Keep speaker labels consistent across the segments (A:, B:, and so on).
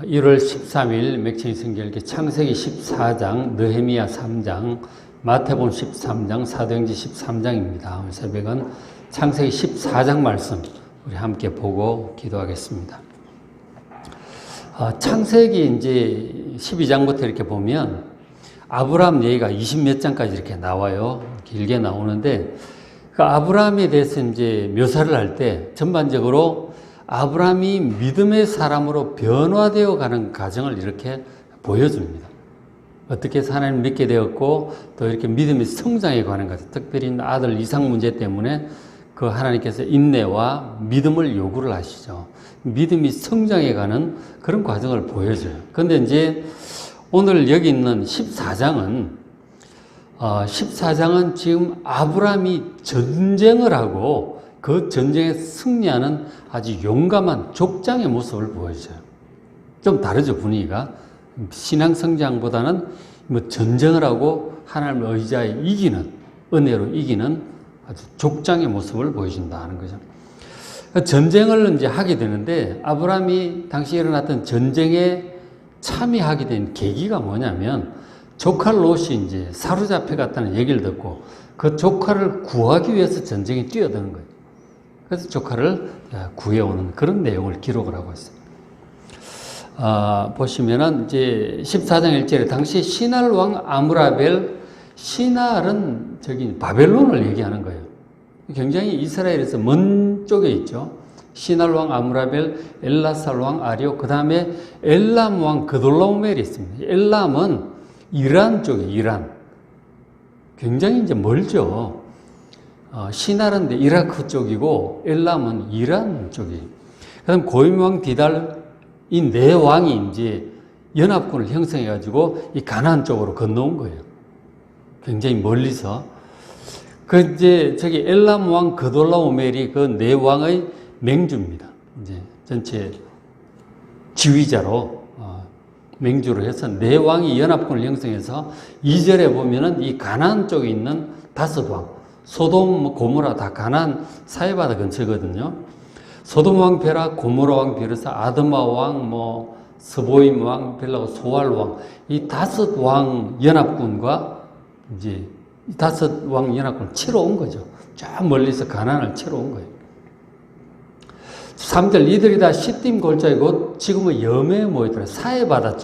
A: 1월 13일 맥체인 성경읽기 창세기 14장, 느헤미야 3장, 마태복음 13장, 사도행전 13장입니다. 오늘 새벽은 창세기 14장 말씀 우리 함께 보고 기도하겠습니다. 창세기 이제 12장부터 이렇게 보면 아브라함 얘기가 20몇 장까지 이렇게 나와요. 길게 나오는데 그 아브라함에 대해서 이제 묘사를 할 때 전반적으로 아브라함이 믿음의 사람으로 변화되어 가는 과정을 이렇게 보여줍니다. 어떻게 해서 하나님을 믿게 되었고 또 이렇게 믿음의 성장해 가는 것, 특별히 아들 이삭 문제 때문에 그 하나님께서 인내와 믿음을 요구를 하시죠. 믿음이 성장해 가는 그런 과정을 보여줘요. 그런데 이제 오늘 여기 있는 14장은 지금 아브라함이 전쟁을 하고 그 전쟁에 승리하는 아주 용감한 족장의 모습을 보여줘요. 좀 다르죠, 분위기가. 신앙 성장보다는 뭐 전쟁을 하고 하나님을 의지하여 이기는, 은혜로 이기는 아주 족장의 모습을 보여준다 하는 거죠. 전쟁을 이제 하게 되는데 아브라함이 당시 일어났던 전쟁에 참여하게 된 계기가 뭐냐면 조카 롯이 이제 사로잡혀 갔다는 얘기를 듣고 그 조카를 구하기 위해서 전쟁에 뛰어드는 거예요. 그래서 조카를 구해오는 그런 내용을 기록을 하고 있습니다. 보시면은 이제 14장 1절에 당시 시날 왕 아므라벨, 시날은 저기 바벨론을 얘기하는 거예요. 굉장히 이스라엘에서 먼 쪽에 있죠. 시날 왕 아므라벨, 엘라살 왕 아리오, 그 다음에 엘람 왕 그돌라오멜이 있습니다. 엘람은 이란 쪽이에요, 이란. 굉장히 이제 멀죠. 시날은 이라크 쪽이고 엘람은 이란 쪽이에요. 그 다음 고임 왕 디달, 이 네 왕이 이제 연합군을 형성해가지고 이 가나안 쪽으로 건너온 거예요. 굉장히 멀리서. 그 이제 저기 엘람 왕 그돌라오멜이 그 네 왕의 맹주입니다. 이제 전체 지휘자로 맹주로 해서 네 왕이 연합군을 형성해서 2절에 보면은 이 가나안 쪽에 있는 5왕, 소돔, 고모라 다 가나안 사해바다 근처거든요. 소돔 왕 베라, 고모라 왕 비르사, 아드마 왕, 스보임 왕, 벨라고 소알 왕, 이 5왕 연합군과 이제 이 5왕 연합군을 치러 온 거죠. 저 멀리서 가나안을 치러 온 거예요. 3절 이들이 다 시딤 골짜기 곧 지금은 염해에 모이더라. 사해바다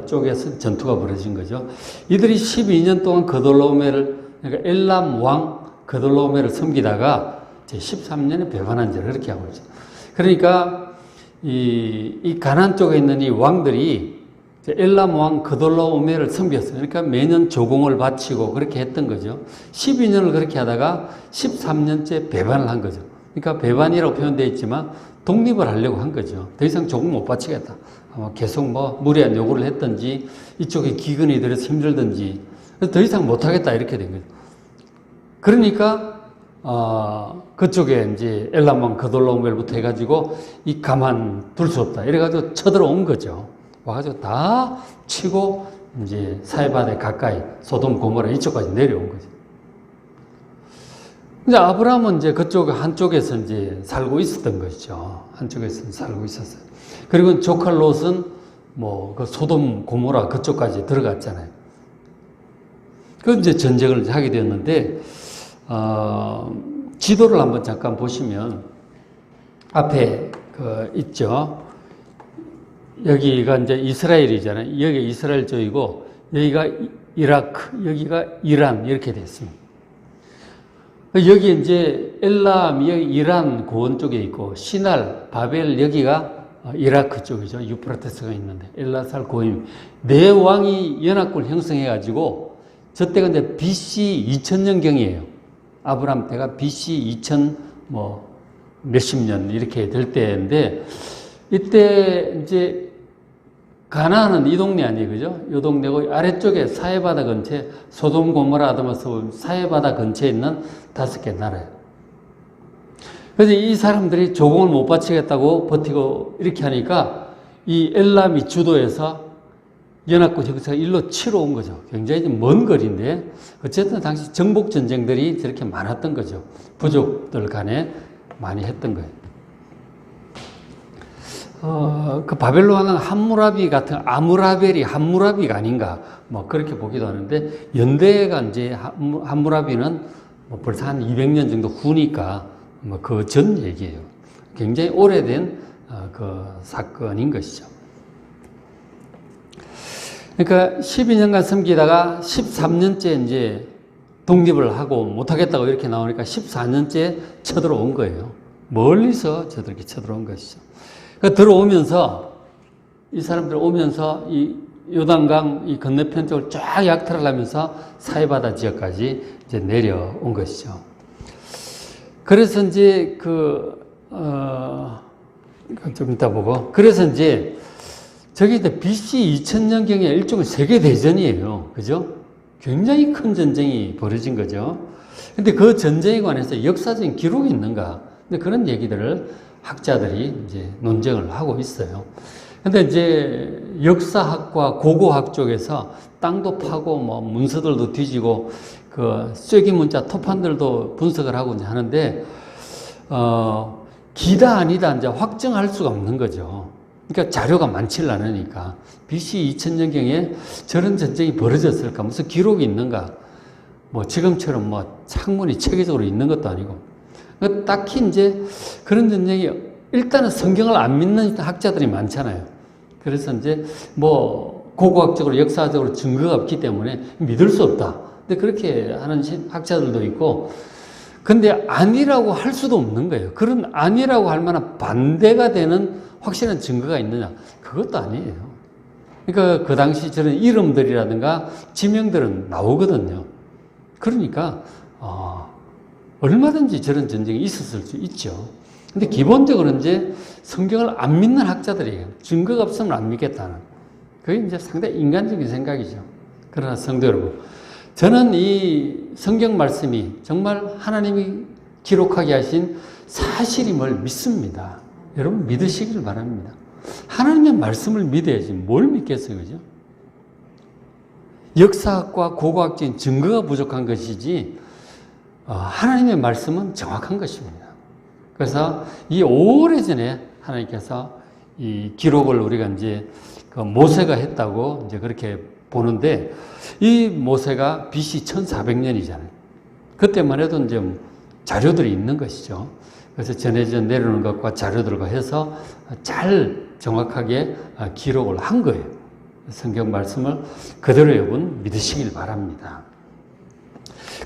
A: 쪽에서 전투가 벌어진 거죠. 이들이 12년 동안 그돌라오멜을, 그러니까 엘람 왕 그돌라오멜을 섬기다가 제 13년에 배반한 자를 그렇게 하고 있죠. 그러니까 이 가나안 쪽에 있는 이 왕들이 엘람 왕 그돌라오멜을 섬겼어요. 그러니까 매년 조공을 바치고 그렇게 했던 거죠. 12년을 그렇게 하다가 13년째 배반을 한 거죠. 그러니까 배반이라고 표현되어 있지만 독립을 하려고 한 거죠. 더 이상 조공 못 바치겠다. 아마 계속 무리한 요구를 했든지 이쪽에 기근이 들어서 힘들든지 더 이상 못하겠다 이렇게 된 거죠. 그러니까 그쪽에 이제 엘람 왕 그돌라오멜부터 해가지고 이 가만 둘 수 없다 이래가지고 쳐들어온 거죠. 와가지고 다 치고 이제 사해바다에 가까이 소돔 고모라 이쪽까지 내려온 거죠. 이제 아브라함은 이제 그쪽 한쪽에서 이제 살고 있었던 것이죠. 한쪽에서 살고 있었어요. 그리고 조카 롯은 그 소돔 고모라 그쪽까지 들어갔잖아요. 그 이제 전쟁을 하게 되었는데 지도를 한번 잠깐 보시면 앞에 있죠. 여기가 이제 이스라엘이잖아요. 여기 이스라엘 쪽이고 여기가 이라크, 여기가 이란 이렇게 됐습니다. 여기 이제 엘람, 여기 이란 고원 쪽에 있고 시날, 바벨 여기가 이라크 쪽이죠. 유프라테스가 있는데 엘라살 고임 네 왕이 연합군을 형성해가지고 저때가 이제 BC 2000년경이에요. 아브라함 때가 BC 2000 몇십 년 이렇게 될 때인데 이때 이제 가나안은 이 동네 아니에요, 그죠? 이 동네고 아래쪽에 사해바다 근처에 소돔 고모라 아드마 스보임 사해바다 근처에 있는 5개 나라예요. 그래서 이 사람들이 조공을 못 바치겠다고 버티고 이렇게 하니까 이 엘람이 주도해서 연합군 형사가 일로 치러 온 거죠. 굉장히 먼 거리인데 어쨌든 당시 정복 전쟁들이 저렇게 많았던 거죠. 부족들 간에 많이 했던 거예요. 그 바벨론 왕은 함무라비 같은 아무라벨이 함무라비가 아닌가 뭐 그렇게 보기도 하는데 연대가 이제 함무라비는 뭐 벌써 한 200년 정도 후니까 뭐 그 전 얘기예요. 굉장히 오래된 그 사건인 것이죠. 그러니까 12년간 섬기다가 13년째 이제 독립을 하고 못하겠다고 이렇게 나오니까 14년째 쳐들어온 거예요. 멀리서 저들에게 쳐들어온 것이죠. 그러니까 들어오면서 이 사람들 오면서 이 요단강 이 건너편 쪽을 쫙 약탈을 하면서 사해바다 지역까지 이제 내려온 것이죠. 그래서 이제 좀 이따 보고 그래서 이제 저게 BC 2000년경에 일종의 세계대전이에요. 그죠? 굉장히 큰 전쟁이 벌어진 거죠. 근데 그 전쟁에 관해서 역사적인 기록이 있는가? 근데 그런 얘기들을 학자들이 이제 논쟁을 하고 있어요. 근데 이제 역사학과 고고학 쪽에서 땅도 파고 뭐 문서들도 뒤지고 그 쐐기 문자 토판들도 분석을 하고 이제 하는데 기다 아니다 이제 확정할 수가 없는 거죠. 그러니까 자료가 많지를 않으니까 BC 2000년경에 저런 전쟁이 벌어졌을까? 무슨 기록이 있는가? 뭐 지금처럼 뭐 창문이 체계적으로 있는 것도 아니고 딱히 이제 그런 전쟁이 일단은 성경을 안 믿는 학자들이 많잖아요. 그래서 이제 뭐 고고학적으로 역사적으로 증거가 없기 때문에 믿을 수 없다. 근데 그렇게 하는 학자들도 있고 근데 아니라고 할 수도 없는 거예요. 그런 아니라고 할 만한 반대가 되는 확실한 증거가 있느냐? 그것도 아니에요. 그러니까 그 당시 저런 이름들이라든가 지명들은 나오거든요. 그러니까 얼마든지 저런 전쟁이 있었을 수 있죠. 근데 기본적으로 이제 성경을 안 믿는 학자들이에요. 증거가 없으면 안 믿겠다는. 그게 이제 상당히 인간적인 생각이죠. 그러나 성도 여러분, 저는 이 성경 말씀이 정말 하나님이 기록하게 하신 사실임을 믿습니다. 여러분 믿으시길 바랍니다. 하나님의 말씀을 믿어야지 뭘 믿겠어요, 그죠? 역사학과 고고학적인 증거가 부족한 것이지 하나님의 말씀은 정확한 것입니다. 그래서 이 오래전에 하나님께서 이 기록을 우리가 이제 그 모세가 했다고 이제 그렇게 보는데 이 모세가 BC 1400년이잖아요. 그때만 해도 이제 자료들이 있는 것이죠. 그래서 전해져 내려오는 것과 자료들과 해서 잘 정확하게 기록을 한 거예요. 성경 말씀을 그대로 여러분 믿으시길 바랍니다.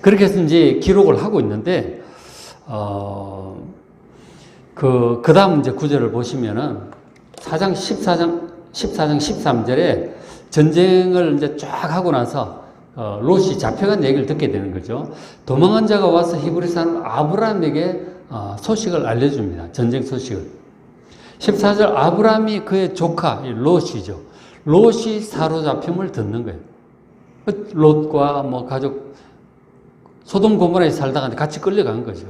A: 그렇게 해서 이제 기록을 하고 있는데, 그 다음 이제 구절을 보시면은 14장 13절에 전쟁을 이제 쫙 하고 나서 롯이 잡혀간 얘기를 듣게 되는 거죠. 도망한 자가 와서 히브리 사람 아브라함에게 소식을 알려줍니다. 전쟁 소식을. 14절 아브라함이 그의 조카 롯이죠. 롯이 사로잡힘을 듣는 거예요. 롯과 뭐 가족 소돔 고모라에 살다가 같이 끌려간 거죠.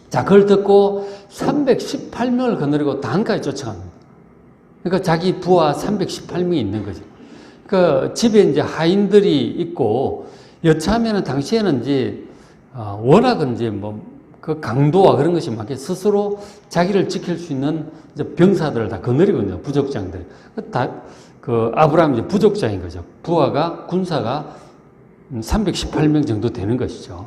A: 자, 그걸 듣고 318명을 거느리고 단까지 쫓아갑니다. 그러니까 자기 부하 318명이 있는 거죠. 그 집에 이제 하인들이 있고 여차하면은 당시에는 이제 워낙은 이제 뭐 그 강도와 그런 것이 많게 스스로 자기를 지킬 수 있는 이제 병사들을 다 거느리거든요. 부족장들. 다 그 아브라함 이제 부족장인 거죠. 부하가 군사가 318명 정도 되는 것이죠.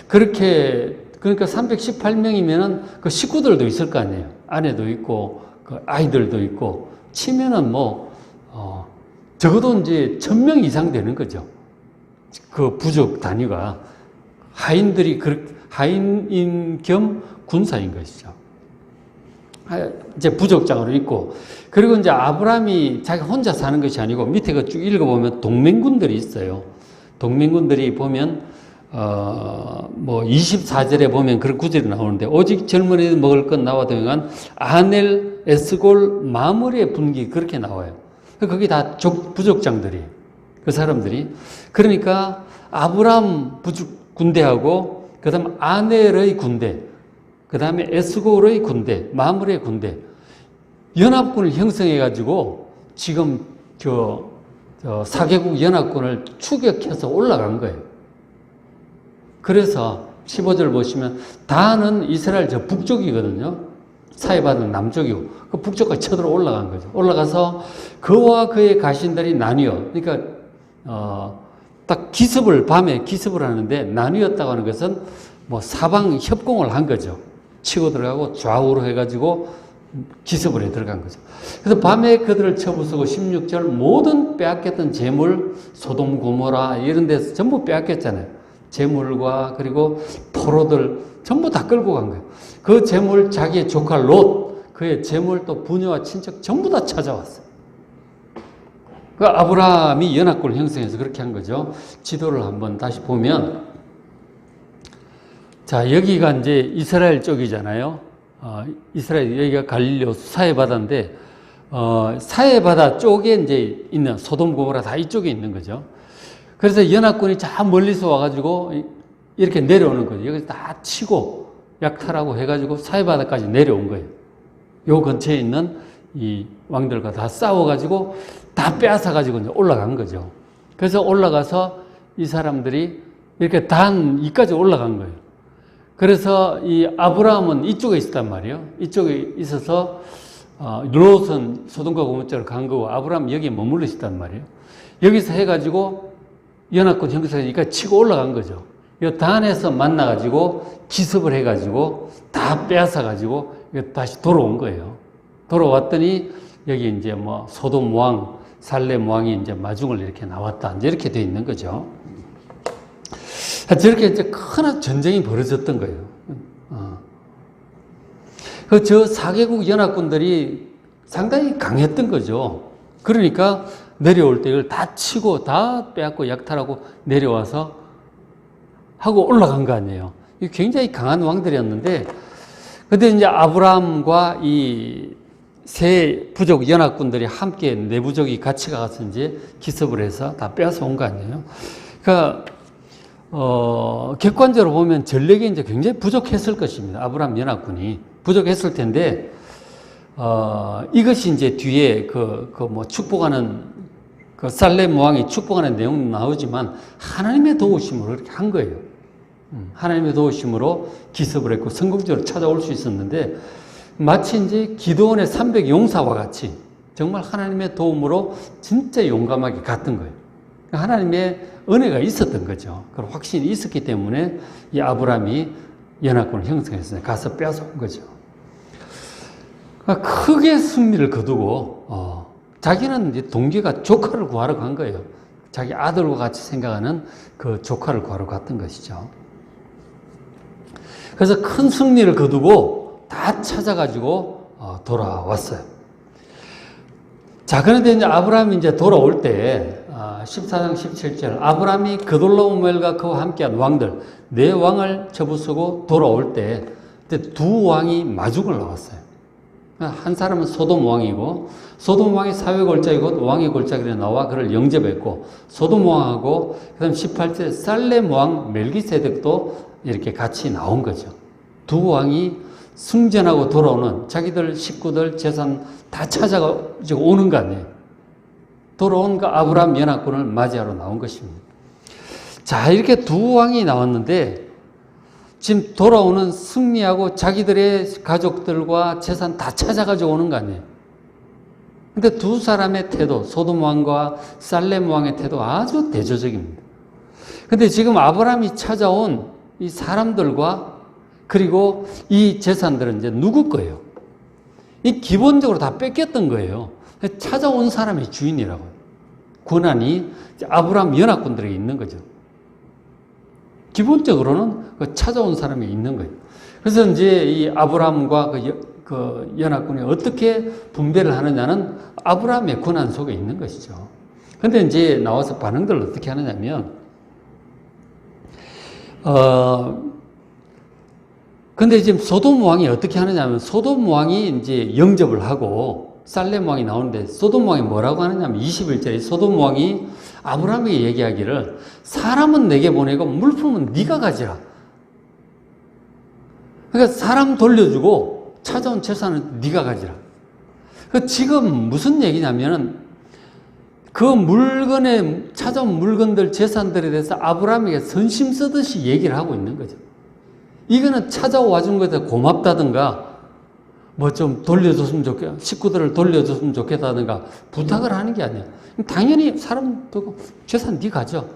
A: 그렇게 그러니까 318명이면은 그 식구들도 있을 거 아니에요. 아내도 있고 그 아이들도 있고 치면은 뭐 적어도 이제 1000명 이상 되는 거죠. 그 부족 단위가 하인들이 하인인 겸 군사인 것이죠. 이제 부족장으로 있고 그리고 이제 아브라함이 자기 혼자 사는 것이 아니고 밑에 그 쭉 읽어보면 동맹군들이 있어요. 동맹군들이 보면 뭐 24절에 보면 그런 구절이 나오는데 오직 젊은이들 먹을 것 나와도면 아넬, 에스골, 마므리의 분기 그렇게 나와요. 거기 다 부족장들이에요. 그 사람들이. 그러니까 아브라함 군대하고 그 다음 아넬의 군대, 그 다음에 에스골의 군대, 마므리의 군대 연합군을 형성해가지고 지금 저 4개국 연합군을 추격해서 올라간 거예요. 그래서 15절 보시면 다는 이스라엘 저 북쪽이거든요. 사해바다는 남쪽이고 그 북쪽까지 쳐들어 올라간 거죠. 올라가서 그와 그의 가신들이 나뉘어. 그러니까 딱 기습을 밤에 기습을 하는데 나뉘었다고 하는 것은 뭐 사방 협공을 한 거죠. 치고 들어가고 좌우로 해가지고 기습을 해 들어간 거죠. 그래서 밤에 그들을 쳐부수고 16절 모든 빼앗겼던 재물 소돔 고모라 이런 데서 전부 빼앗겼잖아요. 재물과 그리고 포로들 전부 다 끌고 간 거예요. 그 재물 자기의 조카 롯 그의 재물 또 부녀와 친척 전부 다 찾아왔어요. 그 아브라함이 연합군을 형성해서 그렇게 한 거죠. 지도를 한번 다시 보면 자 여기가 이제 이스라엘 쪽이잖아요. 이스라엘 여기가 갈릴리 사해바다인데 사해바다 쪽에 이제 있는 소돔 고모라 다 이쪽에 있는 거죠. 그래서 연합군이 저 멀리서 와가지고 이렇게 내려오는 거죠. 여기서 다 치고 약탈하고 해가지고 사해바다까지 내려온 거예요. 요 근처에 있는 이 왕들과 다 싸워가지고 다 빼앗아가지고 이제 올라간 거죠. 그래서 올라가서 이 사람들이 이렇게 단 이까지 올라간 거예요. 그래서 이 아브라함은 이쪽에 있었단 말이에요. 이쪽에 있어서 롯은 소돔과 고모라 쪽으로 간 거고 아브라함은 여기에 머물러 있었단 말이에요. 여기서 해가지고 연합군 형성이니까 치고 올라간 거죠. 이 단에서 만나가지고 기습을 해가지고 다 빼앗아가지고 다시 돌아온 거예요. 돌아왔더니 여기 이제 뭐 소돔 왕, 살렘 왕이 이제 마중을 이렇게 나왔다. 이제 이렇게 돼 있는 거죠. 저렇게 이제 큰 전쟁이 벌어졌던 거예요. 저 4개국 연합군들이 상당히 강했던 거죠. 그러니까 내려올 때 이걸 다 치고 다 빼앗고 약탈하고 내려와서 하고 올라간 거 아니에요. 굉장히 강한 왕들이었는데, 근데 이제 아브라함과 이 세 부족 연합군들이 함께 내부족이 같이 가서 이제 기습을 해서 다 빼앗아 온 거 아니에요. 그러니까 객관적으로 보면 전력이 이제 굉장히 부족했을 것입니다. 아브라함 연합군이 부족했을 텐데, 이것이 이제 뒤에 뭐 축복하는 그 살렘 왕이 축복하는 내용도 나오지만 하나님의 도우심으로 그렇게 한 거예요. 하나님의 도우심으로 기습을 했고 성공적으로 찾아올 수 있었는데 마치 이제 기드온의 300 용사와 같이 정말 하나님의 도움으로 진짜 용감하게 갔던 거예요. 하나님의 은혜가 있었던 거죠. 그런 확신이 있었기 때문에 이 아브라함이 연합군을 형성했어요. 가서 빼앗아온 거죠. 크게 승리를 거두고 자기는 이제 동기가 조카를 구하러 간 거예요. 자기 아들과 같이 생각하는 그 조카를 구하러 갔던 것이죠. 그래서 큰 승리를 거두고 다 찾아가지고 돌아왔어요. 자, 그런데 이제 아브라함이 이제 돌아올 때 14장 17절 아브라함이 그돌라오멜과 그와 함께한 왕들 네 왕을 쳐부수고 돌아올 때 두 왕이 마중을 나왔어요. 한 사람은 소돔 왕이고 소돔 왕이 사회 골짜기고 왕의 골짜기로 나와 그를 영접했고 소돔 왕하고 그다음 18절에 살렘 왕 멜기세덱도 이렇게 같이 나온 거죠. 두 왕이 승전하고 돌아오는 자기들 식구들 재산 다 찾아가지고 오는 거 아니에요. 돌아온 그 아브라함 연합군을 맞이하러 나온 것입니다. 자, 이렇게 두 왕이 나왔는데 지금 돌아오는 승리하고 자기들의 가족들과 재산 다 찾아가지고 오는 거 아니에요. 근데 두 사람의 태도, 소돔 왕과 살렘 왕의 태도 아주 대조적입니다. 근데 지금 아브라함이 찾아온 이 사람들과 그리고 이 재산들은 이제 누구 거예요? 이 기본적으로 다 뺏겼던 거예요. 찾아온 사람이 주인이라고요. 권한이 아브라함 연합군들에게 있는 거죠. 기본적으로는 그 찾아온 사람이 있는 거예요. 그래서 이제 이 아브라함과 그 연합군이 어떻게 분배를 하느냐는 아브라함의 권한 속에 있는 것이죠. 근데 이제 나와서 반응들을 어떻게 하느냐면, 근데 지금 소돔 왕이 어떻게 하느냐면, 소돔 왕이 이제 영접을 하고, 살렘 왕이 나오는데, 소돔 왕이 뭐라고 하느냐면, 21절에 소돔 왕이 아브라함에게 얘기하기를, 사람은 내게 보내고, 물품은 네가 가지라. 그러니까 사람 돌려주고, 찾아온 재산은 네가 가지라. 지금 무슨 얘기냐면은, 그 물건에, 찾아온 물건들, 재산들에 대해서 아브라함에게 선심 쓰듯이 얘기를 하고 있는 거죠. 이거는 찾아와 준 것에 고맙다든가 뭐 좀 돌려줬으면 식구들을 돌려줬으면 좋겠다든가 부탁을 하는 게 아니야. 당연히 사람도 재산 네 가져.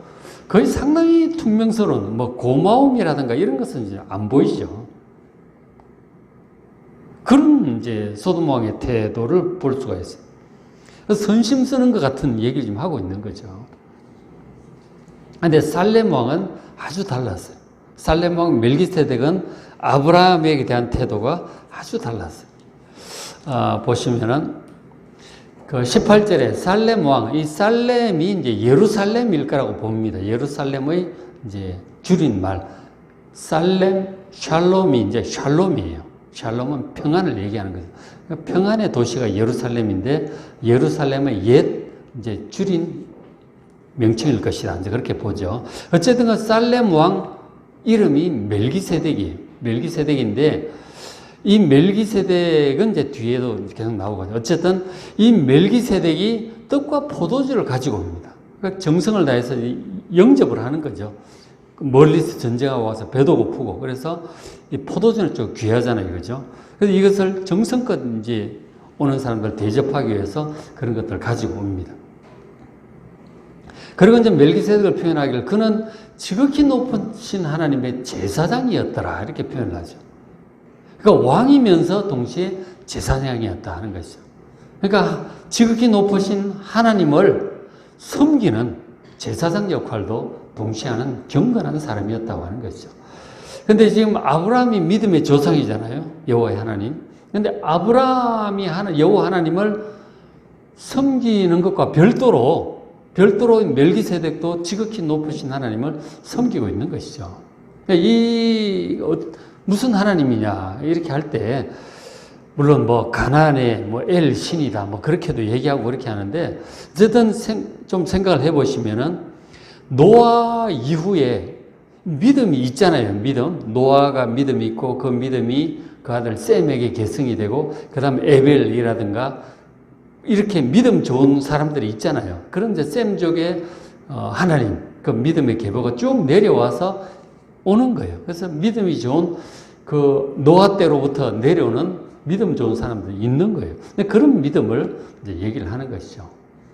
A: 거의 상당히 퉁명스러운 뭐 고마움이라든가 이런 것은 이제 안 보이죠. 그런 이제 소돔 왕의 태도를 볼 수가 있어요. 선심 쓰는 것 같은 얘기를 지금 하고 있는 거죠. 근데 살렘 왕은 아주 달랐어요. 살렘 왕 멜기세덱은 아브라함에 대한 태도가 아주 달랐어요. 보시면은 그 18절에 살렘 왕, 이 살렘이 이제 예루살렘일 거라고 봅니다. 예루살렘의 이제 줄임말 살렘 샬롬이 이제 샬롬이에요. 샬롬은 평안을 얘기하는 거죠. 평안의 도시가 예루살렘인데 예루살렘의 옛 이제 줄인 명칭일 것이다. 이제 그렇게 보죠. 어쨌든 그 살렘 왕 이름이 멜기세덱이에요. 멜기세덱인데 이 멜기세덱은 이제 뒤에도 계속 나오거든요. 어쨌든 이 멜기세덱이 떡과 포도주를 가지고 옵니다. 그러니까 정성을 다해서 영접을 하는 거죠. 멀리서 전쟁하고 와서 배도 고프고 그래서 이 포도주는 좀 귀하잖아요, 그죠? 그래서 이것을 정성껏 이제 오는 사람들 대접하기 위해서 그런 것들을 가지고 옵니다. 그리고 이제 멜기세덱을 표현하기를 그는 지극히 높으신 하나님의 제사장이었더라 이렇게 표현을 하죠. 그러니까 왕이면서 동시에 제사장이었다 하는 것이죠. 그러니까 지극히 높으신 하나님을 섬기는 제사장 역할도 동시에 하는 경건한 사람이었다고 하는 것이죠. 근데 지금 아브라함이 믿음의 조상이잖아요. 여호와의 하나님. 근데 아브라함이 여호와 하나님을 섬기는 것과 별도로 멜기세덱도 지극히 높으신 하나님을 섬기고 있는 것이죠. 이 무슨 하나님이냐 이렇게 할 때 물론 뭐 가나안의 뭐 엘 신이다 뭐 그렇게도 얘기하고 그렇게 하는데 어쨌든 좀 생각을 해보시면은 노아 이후에 믿음이 있잖아요. 믿음. 노아가 믿음이 있고 그 믿음이 그 아들 셈에게 계승이 되고 그 다음 에벨이라든가 이렇게 믿음 좋은 사람들이 있잖아요. 그런데 셈족의 하나님 그 믿음의 계보가 쭉 내려와서 오는 거예요. 그래서 믿음이 좋은 그 노아 때로부터 내려오는 믿음 좋은 사람들이 있는 거예요. 근데 그런 믿음을 이제 얘기를 하는 것이죠.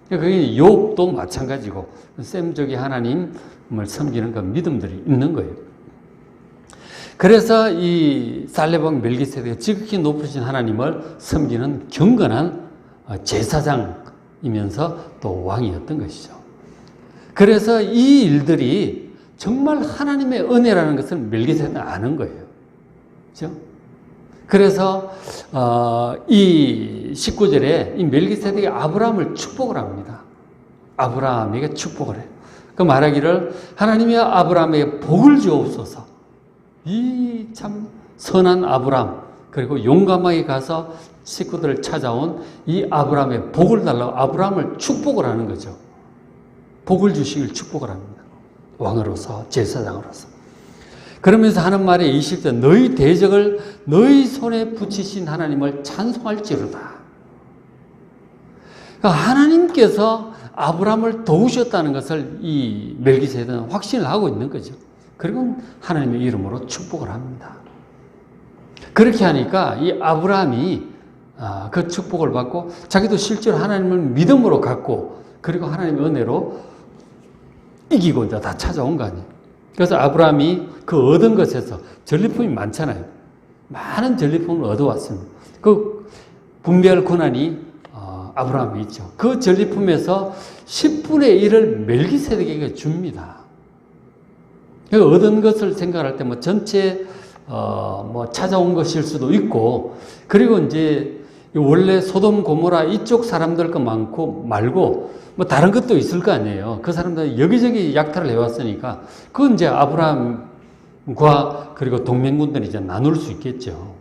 A: 그게 욥도 마찬가지고 셈족의 하나님을 섬기는 그 믿음들이 있는 거예요. 그래서 이 살렘 왕 멜기세덱이 지극히 높으신 하나님을 섬기는 경건한 제사장이면서 또 왕이었던 것이죠. 그래서 이 일들이 정말 하나님의 은혜라는 것을 멜기세덱은 아는 거예요. 그렇죠? 그래서 이 19절에 이 멜기세덱이 아브라함을 축복을 합니다. 아브라함에게 축복을 해요. 그 말하기를 하나님이 아브라함에게 복을 주옵소서. 이 참 선한 아브라함 그리고 용감하게 가서 식구들을 찾아온 이 아브라함의 복을 달라고 아브라함을 축복을 하는 거죠. 복을 주시길 축복을 합니다. 왕으로서 제사장으로서. 그러면서 하는 말이 20절 너희 대적을 너희 손에 붙이신 하나님을 찬송할지로다. 그러니까 하나님께서 아브라함을 도우셨다는 것을 이 멜기세덱은 확신을 하고 있는 거죠. 그리고 하나님의 이름으로 축복을 합니다. 그렇게 하니까 이 아브라함이 그 축복을 받고 자기도 실제로 하나님을 믿음으로 갖고 그리고 하나님의 은혜로 이기고 이제 다 찾아온 거 아니에요. 그래서 아브라함이 그 얻은 것에서 전리품이 많잖아요. 많은 전리품을 얻어왔습니다. 그 분배할 권한이 아브라함이 있죠. 그 전리품에서 10분의 1을 멜기세덱에게 줍니다. 그러니까 얻은 것을 생각할 때 뭐 전체 뭐 찾아온 것일 수도 있고 그리고 이제 원래 소돔 고모라 이쪽 사람들 거 많고 말고 뭐 다른 것도 있을 거 아니에요. 그 사람들 여기저기 약탈을 해왔으니까 그건 이제 아브라함과 그리고 동맹군들이 이제 나눌 수 있겠죠.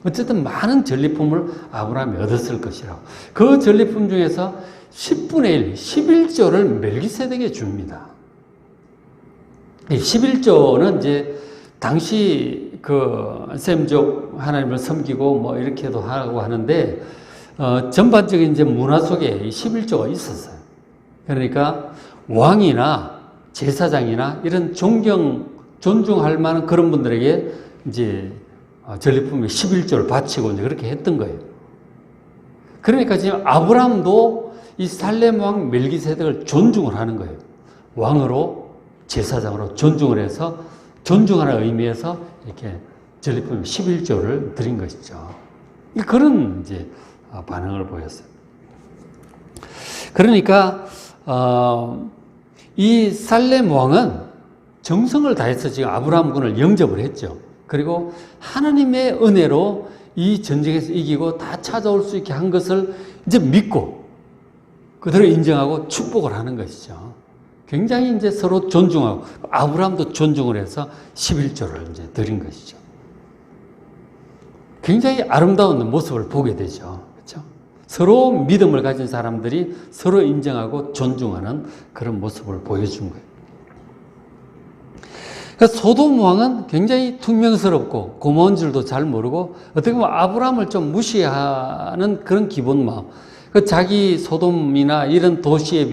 A: 어쨌든 많은 전리품을 아브라함이 얻었을 것이라고. 그 전리품 중에서 10분의 1, 11조를 멜기세덱에 줍니다. 11조는 이제 당시 그 셈족 하나님을 섬기고 뭐 이렇게도 하고 하는데 전반적인 이제 문화 속에 11조가 있었어요. 그러니까 왕이나 제사장이나 이런 존중할 만한 그런 분들에게 이제 전리품의 11조를 바치고 이제 그렇게 했던 거예요. 그러니까 지금 아브라함도 이 살렘 왕 멜기세덱을 존중을 하는 거예요. 왕으로, 제사장으로 존중을 해서 존중하는 의미에서 이렇게 전리품 11조를 드린 것이죠. 그런 이제 반응을 보였어요. 그러니까 이 살렘 왕은 정성을 다해서 지금 아브라함군을 영접을 했죠. 그리고 하나님의 은혜로 이 전쟁에서 이기고 다 찾아올 수 있게 한 것을 이제 믿고 그대로 인정하고 축복을 하는 것이죠. 굉장히 이제 서로 존중하고 아브라함도 존중을 해서 11조를 이제 드린 것이죠. 굉장히 아름다운 모습을 보게 되죠. 그렇죠? 서로 믿음을 가진 사람들이 서로 인정하고 존중하는 그런 모습을 보여준 거예요. 그러니까 소돔 왕은 굉장히 퉁명스럽고 고마운 줄도 잘 모르고 어떻게 보면 아브라함을 좀 무시하는 그런 기본 마음. 그 자기 소돔이나 이런 도성에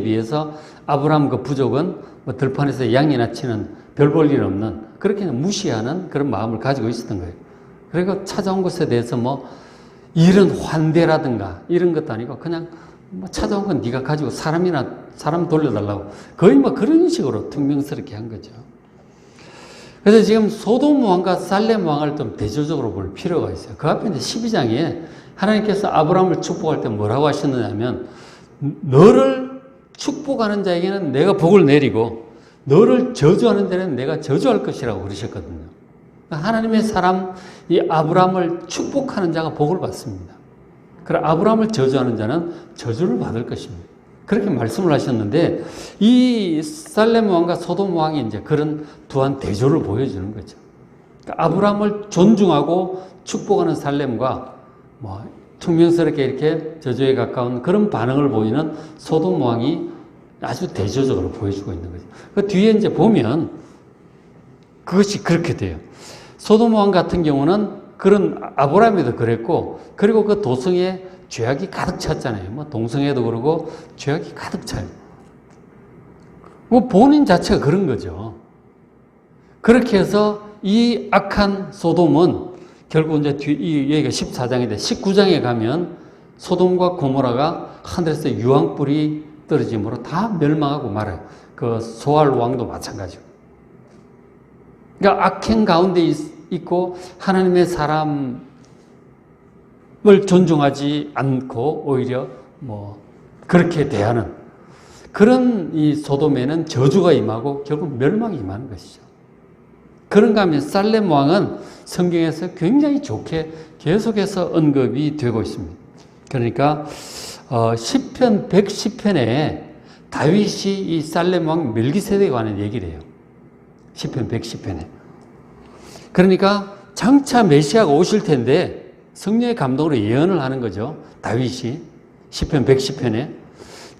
A: 비해서 아브라함 그 부족은 뭐 들판에서 양이나 치는 별 볼 일 없는 그렇게 무시하는 그런 마음을 가지고 있었던 거예요. 그리고 찾아온 것에 대해서 뭐 이런 환대라든가 이런 것도 아니고 그냥 뭐 찾아온 건 네가 가지고 사람 돌려달라고 거의 뭐 그런 식으로 퉁명스럽게 한 거죠. 그래서 지금 소돔 왕과 살렘 왕을 좀 대조적으로 볼 필요가 있어요. 그 앞에 이제 12장에 하나님께서 아브라함을 축복할 때 뭐라고 하셨느냐면 너를 축복하는 자에게는 내가 복을 내리고 너를 저주하는 데는 내가 저주할 것이라고 그러셨거든요. 하나님의 사람 이 아브라함을 축복하는 자가 복을 받습니다. 그리고 아브라함을 저주하는 자는 저주를 받을 것입니다. 그렇게 말씀을 하셨는데 이 살렘 왕과 소돔 왕이 이제 그런 두한 대조를 보여주는 거죠. 그러니까 아브라함을 존중하고 축복하는 살렘과 뭐 퉁명스럽게 이렇게 저주에 가까운 그런 반응을 보이는 소돔 왕이 아주 대조적으로 보여주고 있는 거죠. 그 뒤에 이제 보면 그것이 그렇게 돼요. 소돔 왕 같은 경우는 그런 아브라함에도 그랬고 그리고 그 도성에 죄악이 가득 찼잖아요. 뭐 동성애도 그러고 죄악이 가득 차요. 뭐 본인 자체가 그런 거죠. 그렇게 해서 이 악한 소돔은 결국 이제 여기가 14장인데 19장에 가면 소돔과 고모라가 하늘에서 유황불이 떨어짐으로 다 멸망하고 말아요. 그 소알 왕도 마찬가지고. 그러니까 악행 가운데 있고 하나님의 사람을 존중하지 않고 오히려 뭐 그렇게 대하는 그런 이 소돔에는 저주가 임하고 결국 멸망이 임하는 것이죠. 그런가 하면 살렘 왕은 성경에서 굉장히 좋게 계속해서 언급이 되고 있습니다. 그러니까 시편 110편에 다윗이 이 살렘 왕 멜기세덱에 관한 얘기를 해요. 시편 110편에. 그러니까 장차 메시아가 오실 텐데 성령의 감동으로 예언을 하는 거죠. 다윗이 시편 110편에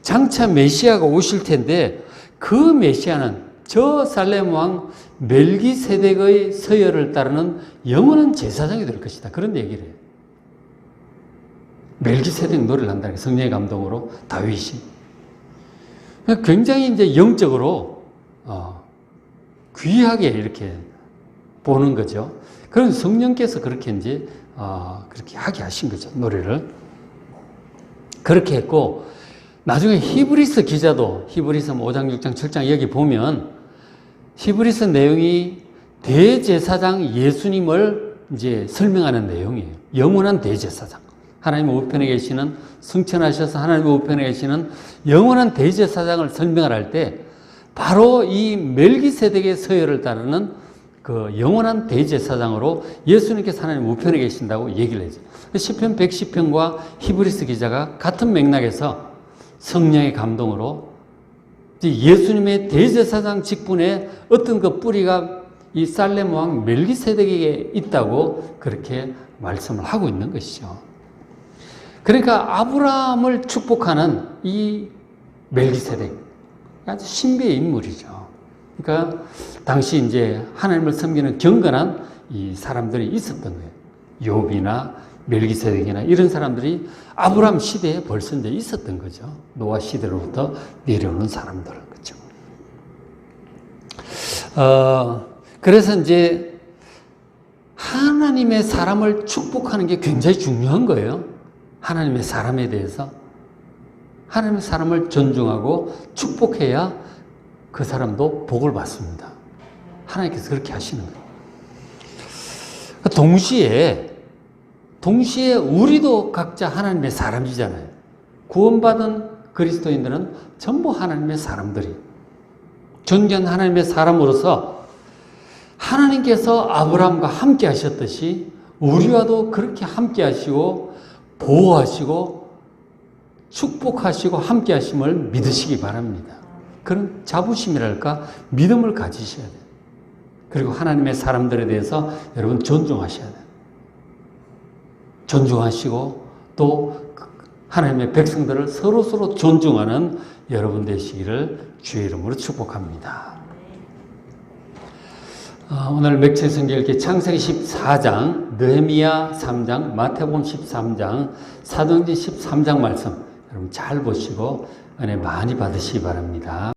A: 장차 메시아가 오실 텐데 그 메시아는 저 살렘 왕 멜기세덱의 서열을 따르는 영원한 제사장이 될 것이다. 그런 얘기를 해요. 멜기세덱 노래를 한다는 게 성령의 감동으로 다윗이. 굉장히 이제 영적으로 귀하게 이렇게 보는 거죠. 그런 성령께서 그렇게 이제 그렇게 하게 하신 거죠. 노래를. 그렇게 했고 나중에 히브리서 기자도 히브리서 5장, 6장, 7장 여기 보면 히브리서 내용이 대제사장 예수님을 이제 설명하는 내용이에요. 영원한 대제사장. 하나님 우편에 계시는 승천하셔서 하나님 우편에 계시는 영원한 대제사장을 설명을 할 때 바로 이 멜기세덱의 서열을 따르는 그 영원한 대제사장으로 예수님께서 하나님 우편에 계신다고 얘기를 해요. 시편 110편과 히브리서 기자가 같은 맥락에서 성령의 감동으로 예수님의 대제사장 직분에 어떤 그 뿌리가 이 살렘 왕 멜기세덱에게 있다고 그렇게 말씀을 하고 있는 것이죠. 그러니까 아브라함을 축복하는 이 멜기세덱 아주 신비의 인물이죠. 그러니까 당시 이제 하나님을 섬기는 경건한 이 사람들이 있었던 거예요. 욥이나 멜기세덱이나 이런 사람들이 아브라함 시대에 벌써 이제 있었던 거죠. 노아 시대로부터 내려오는 사람들은 그렇죠. 그래서 이제 하나님의 사람을 축복하는 게 굉장히 중요한 거예요. 하나님의 사람에 대해서. 하나님의 사람을 존중하고 축복해야 그 사람도 복을 받습니다. 하나님께서 그렇게 하시는 거예요. 동시에 우리도 각자 하나님의 사람이잖아요. 구원받은 그리스도인들은 전부 하나님의 사람들이. 존귀한 하나님의 사람으로서 하나님께서 아브라함과 함께 하셨듯이 우리와도 그렇게 함께 하시고 보호하시고 축복하시고 함께 하심을 믿으시기 바랍니다. 그런 자부심이랄까 믿음을 가지셔야 돼요. 그리고 하나님의 사람들에 대해서 여러분 존중하셔야 돼요. 존중하시고 또 하나님의 백성들을 서로 존중하는 여러분 되시기를 주의 이름으로 축복합니다. 오늘 맥체 성경 읽기 창세기 14장, 느헤미야 3장, 마태복음 13장, 사도행전 13장 말씀 여러분 잘 보시고 은혜 많이 받으시기 바랍니다.